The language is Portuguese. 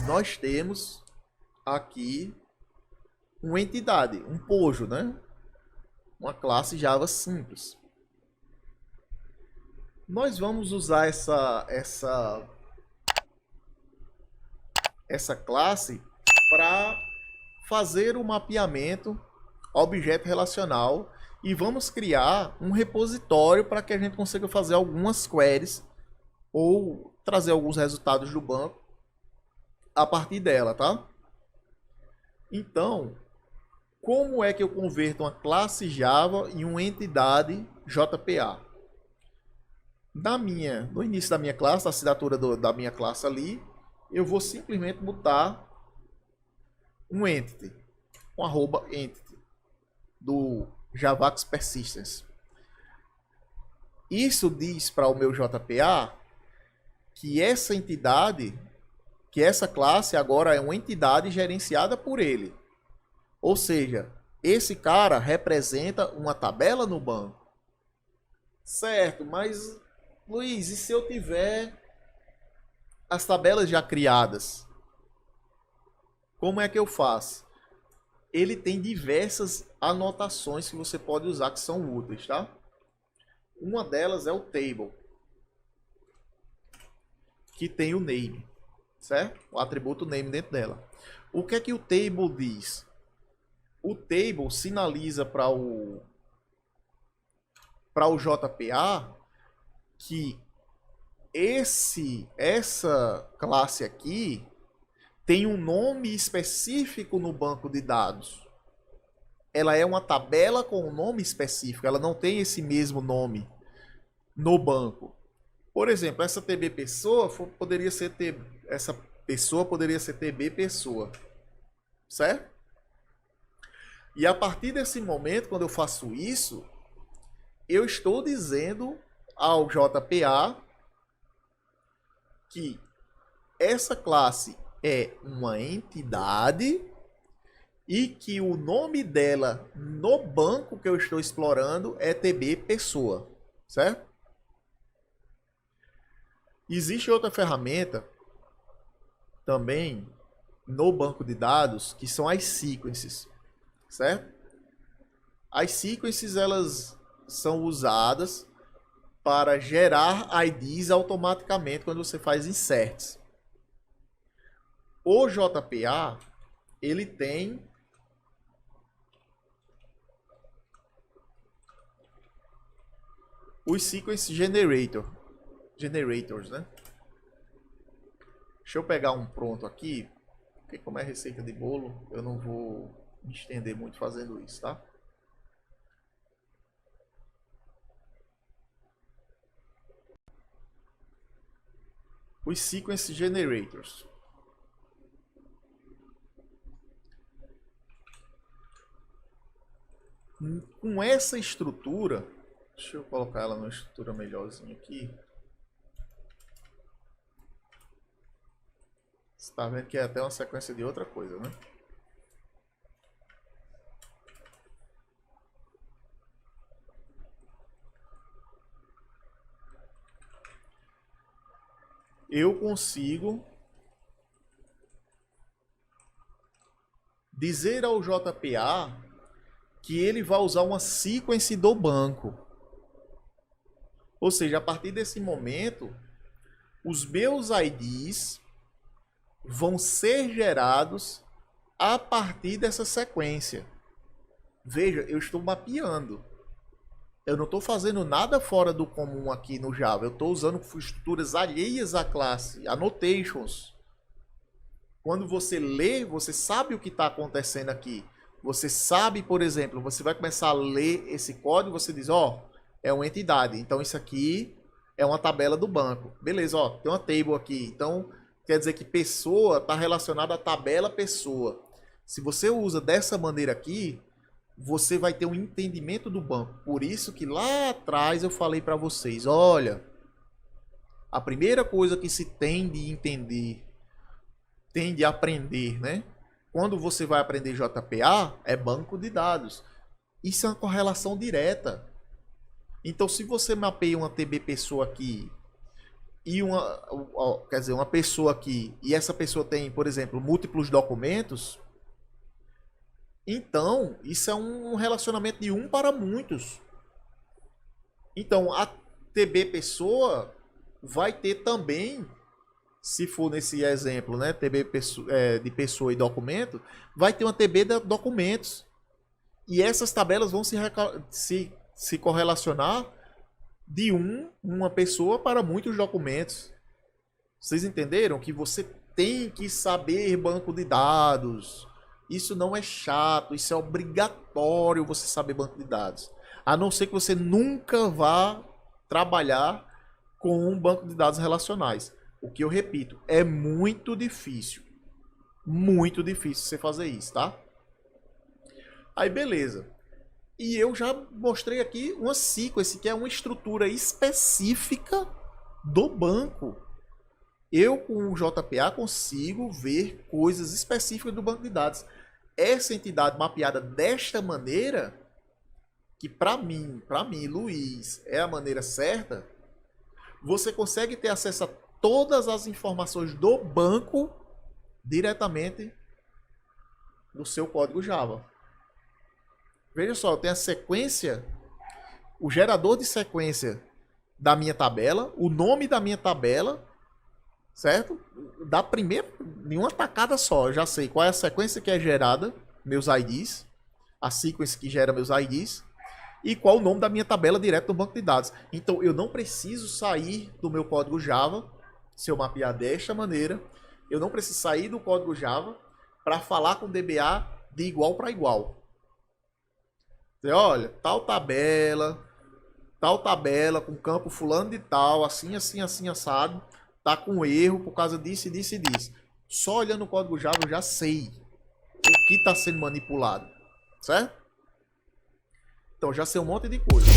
nós temos aqui uma entidade, um pojo, né? Uma classe Java simples. Nós vamos usar essa classe para fazer o mapeamento objeto relacional e vamos criar um repositório para que a gente consiga fazer algumas queries ou trazer alguns resultados do banco a partir dela, tá? Então, como é que eu converto uma classe Java em uma entidade JPA? No início da minha classe, na assinatura da minha classe ali, eu vou simplesmente botar um entity, um arroba entity do Javax Persistence. Isso diz para o meu JPA que essa entidade, que essa classe agora é uma entidade gerenciada por ele. Ou seja, esse cara representa uma tabela no banco. Certo, mas Luiz, e se eu tiver as tabelas já criadas? Como é que eu faço? Ele tem diversas anotações que você pode usar que são úteis, tá? Uma delas é o table, que tem o name, certo? O atributo name dentro dela. O que é que o table diz? O table sinaliza para o JPA que essa classe aqui tem um nome específico no banco de dados. Ela é uma tabela com um nome específico, ela não tem esse mesmo nome no banco. Por exemplo, essa TB pessoa poderia ser essa pessoa poderia ser TB pessoa, certo? E a partir desse momento, quando eu faço isso, eu estou dizendo ao JPA que essa classe é uma entidade e que o nome dela no banco que eu estou explorando é TB pessoa, certo? Existe outra ferramenta também no banco de dados que são as sequences, certo? As sequences elas são usadas para gerar IDs automaticamente quando você faz inserts. O JPA ele tem os sequence generators, né? Deixa eu pegar um pronto aqui, porque como é receita de bolo, eu não vou me estender muito fazendo isso, tá? Os sequence generators. Com essa estrutura, deixa eu colocar ela numa estrutura melhorzinha aqui. Você está vendo que é até uma sequência de outra coisa, né? Eu consigo dizer ao JPA que ele vai usar uma sequence do banco. Ou seja, a partir desse momento, os meus IDs vão ser gerados a partir dessa sequência. Veja, eu estou mapeando. Eu não estou fazendo nada fora do comum aqui no Java. Eu estou usando estruturas alheias à classe, annotations. Quando você lê, você sabe o que está acontecendo aqui. Você sabe, por exemplo, você vai começar a ler esse código, você diz, ó, é uma entidade. Então isso aqui é uma tabela do banco. Beleza, ó, tem uma table aqui. Então quer dizer que pessoa está relacionada à tabela pessoa. Se você usa dessa maneira aqui, você vai ter um entendimento do banco. Por isso que lá atrás eu falei para vocês, olha, a primeira coisa que se tem de entender, tem de aprender, né? Quando você vai aprender JPA, é banco de dados. Isso é uma correlação direta. Então, se você mapeia uma TB pessoa aqui e quer dizer, uma pessoa aqui, e essa pessoa tem, por exemplo, múltiplos documentos, então isso é um relacionamento de um para muitos. Então a TB pessoa vai ter também, se for nesse exemplo, né, TB de pessoa e documento, vai ter uma TB de documentos. E essas tabelas vão se correlacionar de uma pessoa para muitos documentos. Vocês entenderam que você tem que saber banco de dados. Isso não é chato, isso é obrigatório você saber banco de dados. A não ser que você nunca vá trabalhar com um banco de dados relacionais. O que eu repito, é muito difícil. Muito difícil você fazer isso, tá? Aí beleza. E eu já mostrei aqui uma sequence, que é uma estrutura específica do banco. Eu com o JPA consigo ver coisas específicas do banco de dados. Essa entidade mapeada desta maneira, que para mim, Luiz, é a maneira certa, você consegue ter acesso a todas as informações do banco diretamente no seu código Java. Veja só, eu tenho a sequência, o gerador de sequência da minha tabela, o nome da minha tabela, certo? Da primeira, em uma tacada só, eu já sei qual é a sequência que é gerada, meus IDs, a sequência que gera meus IDs, e qual o nome da minha tabela direto no banco de dados. Então eu não preciso sair do meu código Java, se eu mapear desta maneira, eu não preciso sair do código Java para falar com o DBA de igual para igual. Olha, tal tabela com campo fulano de tal, assim, assado, tá com erro por causa disso, disso e disso. Só olhando o código Java eu já sei o que está sendo manipulado, certo? Então já sei um monte de coisa.